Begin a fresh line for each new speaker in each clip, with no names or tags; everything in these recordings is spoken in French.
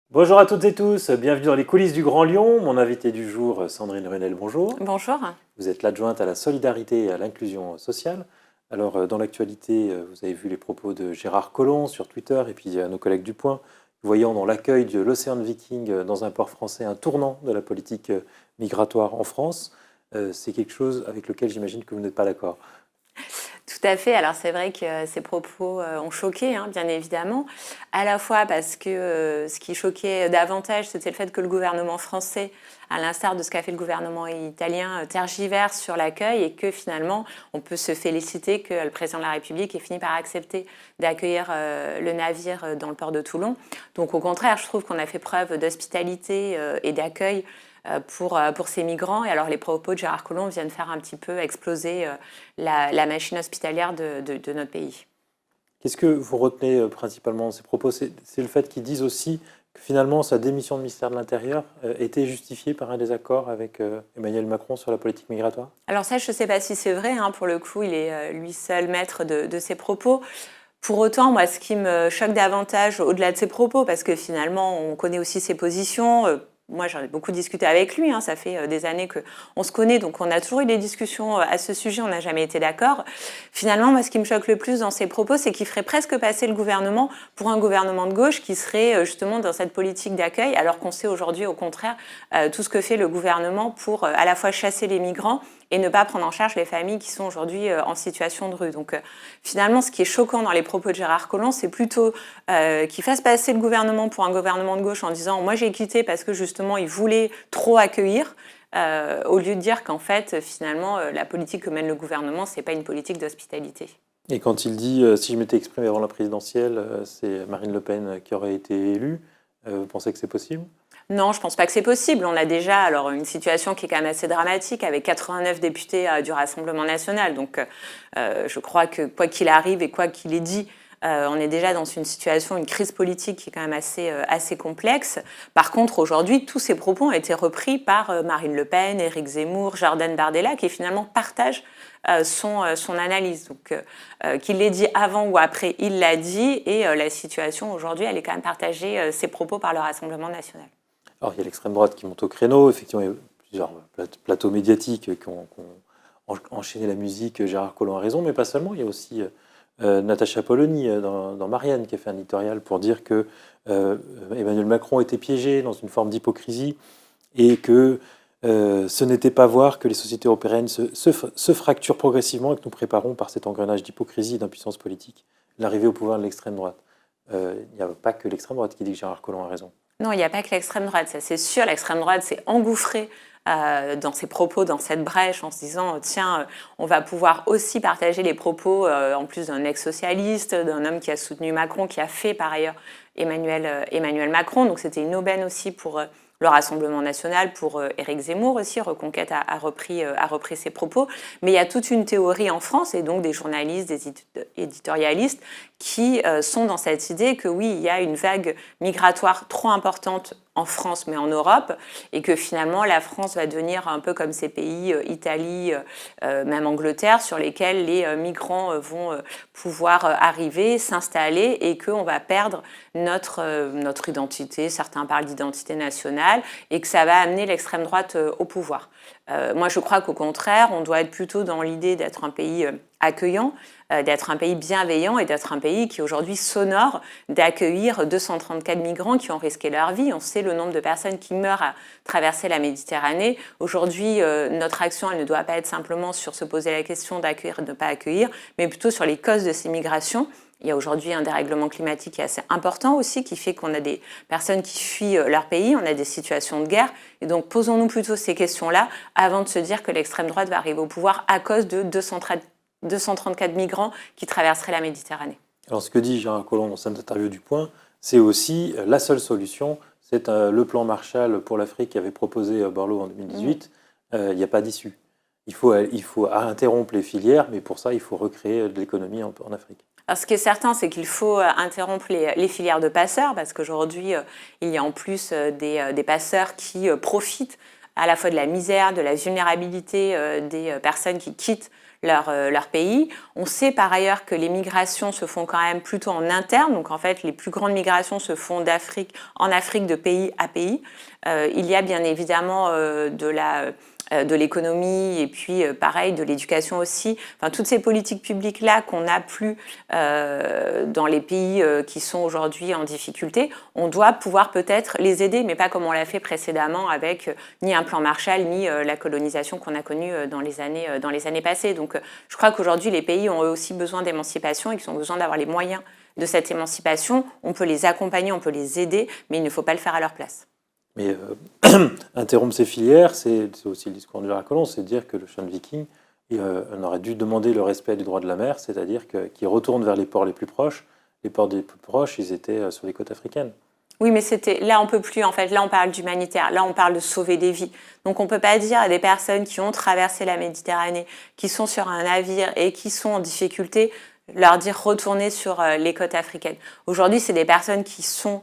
Bonjour à toutes et tous, bienvenue dans les coulisses du Grand Lyon. Mon invité du jour, Sandrine Runel, bonjour.
Bonjour.
Vous êtes l'adjointe à la solidarité et à l'inclusion sociale. Alors, dans l'actualité, vous avez vu les propos de Gérard Collomb sur Twitter et puis nos collègues du Point, voyant dans l'accueil de l'Océan Viking dans un port français un tournant de la politique migratoire en France. C'est quelque chose avec lequel j'imagine que vous n'êtes pas d'accord.
Tout à fait. Alors c'est vrai que ces propos ont choqué, bien évidemment, à la fois parce que ce qui choquait davantage, c'était le fait que le gouvernement français, à l'instar de ce qu'a fait le gouvernement italien, tergiverse sur l'accueil et que finalement, on peut se féliciter que le président de la République ait fini par accepter d'accueillir le navire dans le port de Toulon. Donc au contraire, je trouve qu'on a fait preuve d'hospitalité et d'accueil pour ces migrants. Et alors les propos de Gérard Collomb viennent faire un petit peu exploser la machine hospitalière de notre pays.
Qu'est-ce que vous retenez principalement de ces propos? C'est le fait qu'ils disent aussi que finalement sa démission de ministère de l'Intérieur était justifiée par un désaccord avec Emmanuel Macron sur la politique migratoire?
Alors ça, je ne sais pas si c'est vrai. Pour le coup, il est lui seul maître de ses propos. Pour autant, moi, ce qui me choque davantage, au-delà de ses propos, parce que finalement, on connaît aussi ses positions. Moi, j'en ai beaucoup discuté avec lui. Ça fait des années qu'on se connaît, donc on a toujours eu des discussions à ce sujet. On n'a jamais été d'accord. Finalement, moi, ce qui me choque le plus dans ses propos, c'est qu'il ferait presque passer le gouvernement pour un gouvernement de gauche qui serait justement dans cette politique d'accueil, alors qu'on sait aujourd'hui, au contraire, tout ce que fait le gouvernement pour à la fois chasser les migrants et ne pas prendre en charge les familles qui sont aujourd'hui en situation de rue. Donc finalement, ce qui est choquant dans les propos de Gérard Collomb, c'est plutôt qu'il fasse passer le gouvernement pour un gouvernement de gauche en disant « moi j'ai quitté parce que justement il voulait trop accueillir », au lieu de dire qu'en fait, finalement, la politique que mène le gouvernement, ce n'est pas une politique d'hospitalité.
Et quand il dit si je m'étais exprimé avant la présidentielle, c'est Marine Le Pen qui aurait été élue, vous pensez que c'est possible?
Non, je ne pense pas que c'est possible. On a déjà alors, une situation qui est quand même assez dramatique avec 89 députés du Rassemblement national. Donc je crois que quoi qu'il arrive et quoi qu'il ait dit, on est déjà dans une situation, une crise politique qui est quand même assez complexe. Par contre, aujourd'hui, tous ces propos ont été repris par Marine Le Pen, Éric Zemmour, Jordan Bardella, qui finalement partagent son analyse. Donc, qu'il l'ait dit avant ou après, il l'a dit. Et la situation aujourd'hui, elle est quand même partagée, ses propos par le Rassemblement national.
Alors il y a l'extrême droite qui monte au créneau, effectivement il y a plusieurs plateaux médiatiques qui ont enchaîné la musique, Gérard Collomb a raison, mais pas seulement, il y a aussi Natacha Polony dans Marianne qui a fait un éditorial pour dire que Emmanuel Macron était piégé dans une forme d'hypocrisie et que ce n'était pas voir que les sociétés européennes se fracturent progressivement et que nous préparons par cet engrenage d'hypocrisie et d'impuissance politique l'arrivée au pouvoir de l'extrême droite. Il n'y a pas que l'extrême droite qui dit que Gérard Collomb a raison.
Non, il n'y a pas que l'extrême droite, ça c'est sûr. L'extrême droite s'est engouffrée dans ses propos, dans cette brèche, en se disant tiens, on va pouvoir aussi partager les propos, en plus d'un ex-socialiste, d'un homme qui a soutenu Macron, qui a fait par ailleurs Emmanuel Macron. Donc c'était une aubaine aussi pour le Rassemblement national, pour Éric Zemmour aussi. Reconquête a repris ses propos. Mais il y a toute une théorie en France, et donc des journalistes, des éditorialistes, qui sont dans cette idée que oui, il y a une vague migratoire trop importante en France, mais en Europe, et que finalement la France va devenir un peu comme ces pays, Italie, même Angleterre, sur lesquels les migrants vont pouvoir arriver, s'installer, et qu'on va perdre notre identité, certains parlent d'identité nationale, et que ça va amener l'extrême droite au pouvoir. Moi, je crois qu'au contraire, on doit être plutôt dans l'idée d'être un pays accueillant, d'être un pays bienveillant et d'être un pays qui aujourd'hui s'honore d'accueillir 234 migrants qui ont risqué leur vie. On sait le nombre de personnes qui meurent à traverser la Méditerranée. Aujourd'hui, notre action, elle ne doit pas être simplement sur se poser la question d'accueillir, de ne pas accueillir, mais plutôt sur les causes de ces migrations. Il y a aujourd'hui un dérèglement climatique qui est assez important aussi, qui fait qu'on a des personnes qui fuient leur pays, on a des situations de guerre. Et donc, posons-nous plutôt ces questions-là avant de se dire que l'extrême droite va arriver au pouvoir à cause de 234 migrants qui traverseraient la Méditerranée.
Alors ce que dit Gérard Collomb dans cette interview du Point, c'est aussi la seule solution, c'est le plan Marshall pour l'Afrique qu'avait proposé Borloo en 2018. Il n'y a pas d'issue. Il faut interrompre les filières, mais pour ça, il faut recréer de l'économie en Afrique.
Alors, ce qui est certain, c'est qu'il faut interrompre les filières de passeurs, parce qu'aujourd'hui, il y a en plus des passeurs qui profitent à la fois de la misère, de la vulnérabilité des personnes qui quittent leur pays. On sait par ailleurs que les migrations se font quand même plutôt en interne. Donc en fait, les plus grandes migrations se font en Afrique de pays à pays. Il y a bien évidemment de l'économie et puis pareil de l'éducation aussi. Enfin, toutes ces politiques publiques-là qu'on n'a plus dans les pays qui sont aujourd'hui en difficulté, on doit pouvoir peut-être les aider, mais pas comme on l'a fait précédemment avec ni un plan Marshall, ni la colonisation qu'on a connue dans les années passées. Donc je crois qu'aujourd'hui, les pays ont eux aussi besoin d'émancipation et qu'ils ont besoin d'avoir les moyens de cette émancipation. On peut les accompagner, on peut les aider, mais il ne faut pas le faire à leur place.
Mais interrompre ces filières, c'est aussi le discours de Gérard Collomb, c'est de dire que le Sean Viking on aurait dû demander le respect du droit de la mer, c'est-à-dire qu'il retourne vers les ports les plus proches. Les ports les plus proches, ils étaient sur les côtes africaines.
Oui, mais là, on peut plus, en fait. Là, on parle d'humanitaire. Là, on parle de sauver des vies. Donc, on peut pas dire à des personnes qui ont traversé la Méditerranée, qui sont sur un navire et qui sont en difficulté, leur dire retourner sur les côtes africaines. Aujourd'hui, c'est des personnes qui sont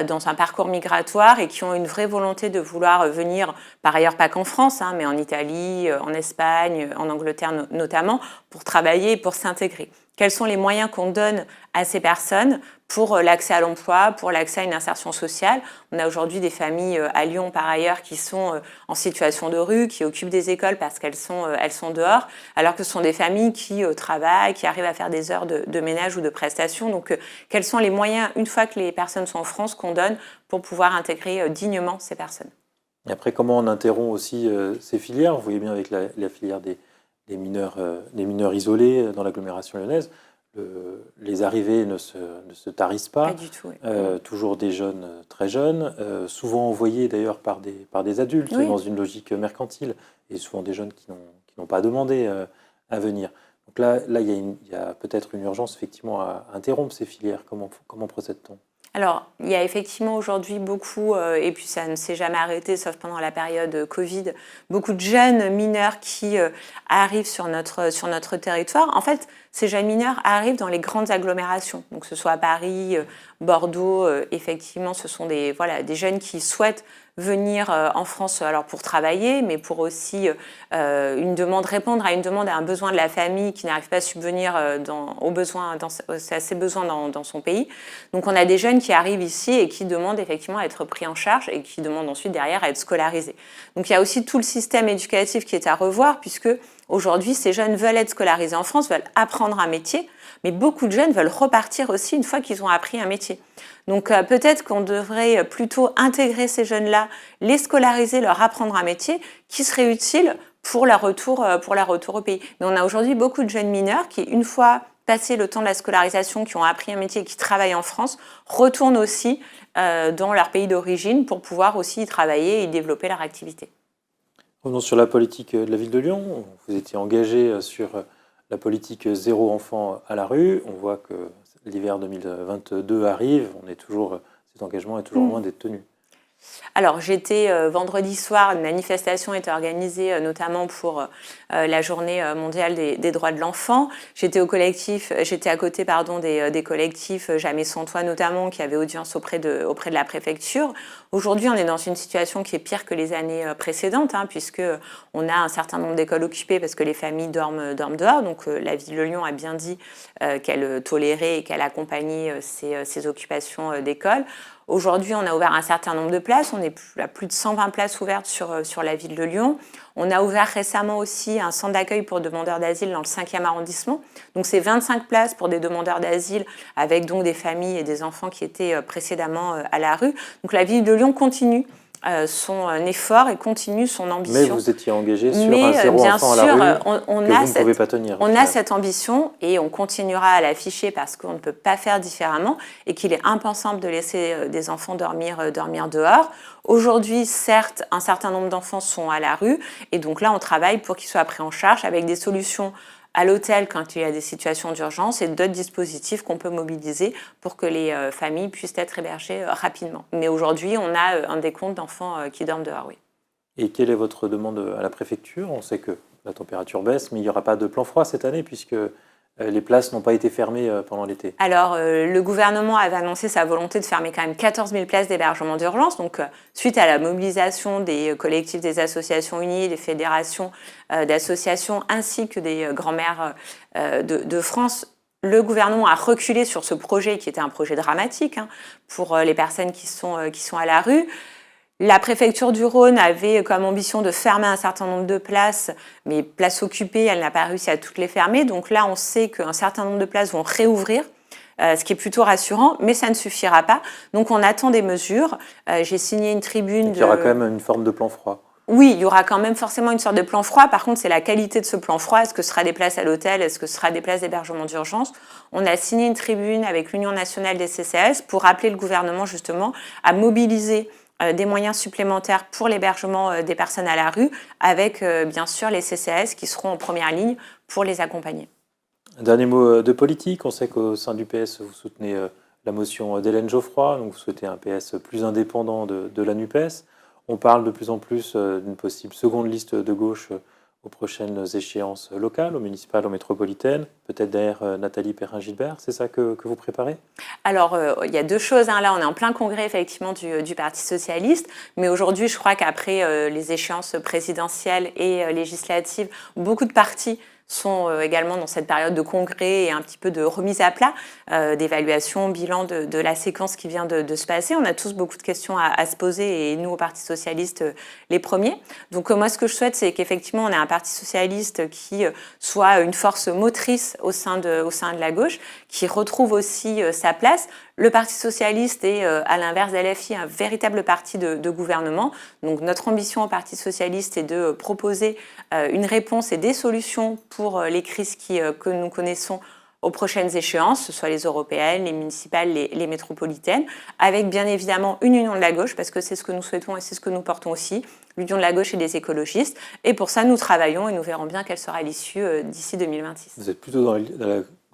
dans un parcours migratoire et qui ont une vraie volonté de vouloir venir, par ailleurs pas qu'en France, mais en Italie, en Espagne, en Angleterre notamment, pour travailler et pour s'intégrer. Quels sont les moyens qu'on donne à ces personnes pour l'accès à l'emploi, pour l'accès à une insertion sociale? On a aujourd'hui des familles à Lyon, par ailleurs, qui sont en situation de rue, qui occupent des écoles parce qu'elles sont dehors, alors que ce sont des familles qui travaillent, qui arrivent à faire des heures de ménage ou de prestations. Donc, quels sont les moyens, une fois que les personnes sont en France, qu'on donne pour pouvoir intégrer dignement ces personnes?
Et après, comment on interrompt aussi ces filières? Vous voyez bien avec la filière des mineurs isolés dans l'agglomération lyonnaise, les arrivées ne se tarissent pas.
Pas du tout, oui.
Toujours des jeunes très jeunes, souvent envoyés d'ailleurs par des adultes, oui, dans une logique mercantile, et souvent des jeunes qui n'ont pas demandé à venir. Donc là il y a peut-être une urgence effectivement à interrompre ces filières. Comment procède-t-on?
Alors, il y a effectivement aujourd'hui beaucoup, et puis ça ne s'est jamais arrêté, sauf pendant la période Covid, beaucoup de jeunes mineurs qui arrivent sur notre territoire. En fait, ces jeunes mineurs arrivent dans les grandes agglomérations, donc que ce soit à Paris, Bordeaux, effectivement, ce sont des jeunes qui souhaitent venir en France alors pour travailler, mais pour aussi répondre à une demande, à un besoin de la famille qui n'arrive pas à subvenir à ses besoins dans son pays. Donc on a des jeunes qui arrivent ici et qui demandent effectivement à être pris en charge et qui demandent ensuite derrière à être scolarisés. Donc il y a aussi tout le système éducatif qui est à revoir, puisque aujourd'hui ces jeunes veulent être scolarisés en France, veulent apprendre un métier, mais beaucoup de jeunes veulent repartir aussi une fois qu'ils ont appris un métier. Donc peut-être qu'on devrait plutôt intégrer ces jeunes-là, les scolariser, leur apprendre un métier qui serait utile pour leur retour au pays. Mais on a aujourd'hui beaucoup de jeunes mineurs qui, une fois passé le temps de la scolarisation, qui ont appris un métier et qui travaillent en France, retournent aussi dans leur pays d'origine pour pouvoir aussi y travailler et y développer leur activité.
Revenons sur la politique de la ville de Lyon. Vous étiez engagé sur la politique zéro enfant à la rue. On voit que l'hiver 2022 arrive, cet engagement est toujours loin d'être tenu.
Alors, j'étais vendredi soir, une manifestation était organisée notamment pour la journée mondiale des droits de l'enfant. J'étais à côté des collectifs Jamais sans toi notamment, qui avaient audience auprès de la préfecture. Aujourd'hui, on est dans une situation qui est pire que les années précédentes, puisque on a un certain nombre d'écoles occupées parce que les familles dorment dehors. Donc, la ville de Lyon a bien dit qu'elle tolérait et qu'elle accompagnait ces occupations d'écoles. Aujourd'hui, on a ouvert un certain nombre de places. On est à plus de 120 places ouvertes sur la ville de Lyon. On a ouvert récemment aussi un centre d'accueil pour demandeurs d'asile dans le 5e arrondissement. Donc, c'est 25 places pour des demandeurs d'asile avec donc des familles et des enfants qui étaient précédemment à la rue. Donc, la ville de Lyon continue son effort et continue son ambition.
Mais vous étiez engagé sur un zéro enfant à la rue vous ne pouvez pas tenir.
On a cette ambition et on continuera à l'afficher parce qu'on ne peut pas faire différemment et qu'il est impensable de laisser des enfants dormir dehors. Aujourd'hui, certes, un certain nombre d'enfants sont à la rue et donc là, on travaille pour qu'ils soient pris en charge avec des solutions à l'hôtel quand il y a des situations d'urgence et d'autres dispositifs qu'on peut mobiliser pour que les familles puissent être hébergées rapidement. Mais aujourd'hui, on a un décompte d'enfants qui dorment dehors, oui.
Et quelle est votre demande à la préfecture? On sait que la température baisse, mais il n'y aura pas de plan froid cette année puisque les places n'ont pas été fermées pendant l'été.
Alors, le gouvernement avait annoncé sa volonté de fermer quand même 14 000 places d'hébergement d'urgence. Donc, suite à la mobilisation des collectifs des associations unies, des fédérations d'associations, ainsi que des grands-mères de France, le gouvernement a reculé sur ce projet qui était un projet dramatique pour les personnes qui sont à la rue. La préfecture du Rhône avait comme ambition de fermer un certain nombre de places, mais places occupées, elle n'a pas réussi à toutes les fermer. Donc là, on sait qu'un certain nombre de places vont réouvrir, ce qui est plutôt rassurant, mais ça ne suffira pas. Donc on attend des mesures. J'ai signé une tribune.
Il y aura quand même une forme de plan froid.
Oui, il y aura quand même forcément une sorte de plan froid. Par contre, c'est la qualité de ce plan froid. Est-ce que ce sera des places à l'hôtel? Est-ce que ce sera des places d'hébergement d'urgence? On a signé une tribune avec l'Union nationale des CCAS pour appeler le gouvernement justement à mobiliser des moyens supplémentaires pour l'hébergement des personnes à la rue, avec bien sûr les CCAS qui seront en première ligne pour les accompagner.
Un dernier mot de politique. On sait qu'au sein du PS, vous soutenez la motion d'Hélène Geoffroy, donc vous souhaitez un PS plus indépendant de la NUPES. On parle de plus en plus d'une possible seconde liste de gauche aux prochaines échéances locales, aux municipales, aux métropolitaines, peut-être derrière Nathalie Perrin-Gilbert. C'est ça que vous préparez?
Alors, il y a deux choses. Là, on est en plein congrès, effectivement, du Parti socialiste. Mais aujourd'hui, je crois qu'après les échéances présidentielles et législatives, beaucoup de partis sont également dans cette période de congrès et un petit peu de remise à plat, d'évaluation, bilan de la séquence qui vient de se passer. On a tous beaucoup de questions à se poser et nous, au Parti socialiste, les premiers. Donc moi, ce que je souhaite, c'est qu'effectivement, on ait un Parti socialiste qui soit une force motrice au sein de la gauche, qui retrouve aussi sa place. Le Parti socialiste est, à l'inverse d'LFI, un véritable parti de gouvernement. Donc notre ambition au Parti socialiste est de proposer une réponse et des solutions pour les crises que nous connaissons aux prochaines échéances, ce soit les européennes, les municipales, les métropolitaines, avec bien évidemment une union de la gauche, parce que c'est ce que nous souhaitons et c'est ce que nous portons aussi, l'union de la gauche et des écologistes. Et pour ça, nous travaillons et nous verrons bien quelle sera l'issue d'ici 2026.
Vous êtes plutôt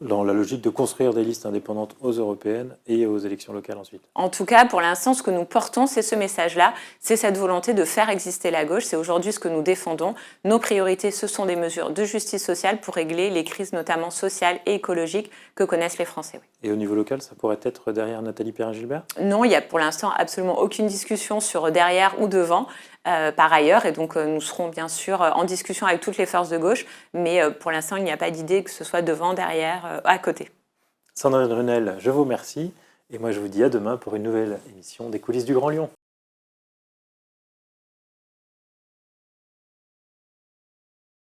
dans la logique de construire des listes indépendantes aux européennes et aux élections locales ensuite.
En tout cas, pour l'instant, ce que nous portons, c'est ce message-là, c'est cette volonté de faire exister la gauche. C'est aujourd'hui ce que nous défendons. Nos priorités, ce sont des mesures de justice sociale pour régler les crises, notamment sociales et écologiques, que connaissent les Français. Oui.
Et au niveau local, ça pourrait être derrière Nathalie Perrin-Gilbert?
Non, il n'y a pour l'instant absolument aucune discussion sur derrière ou devant. Par ailleurs, et donc nous serons bien sûr en discussion avec toutes les forces de gauche, mais pour l'instant, il n'y a pas d'idée que ce soit devant, derrière, à côté.
Sandrine Runel, je vous remercie, et moi je vous dis à demain pour une nouvelle émission des coulisses du Grand Lyon.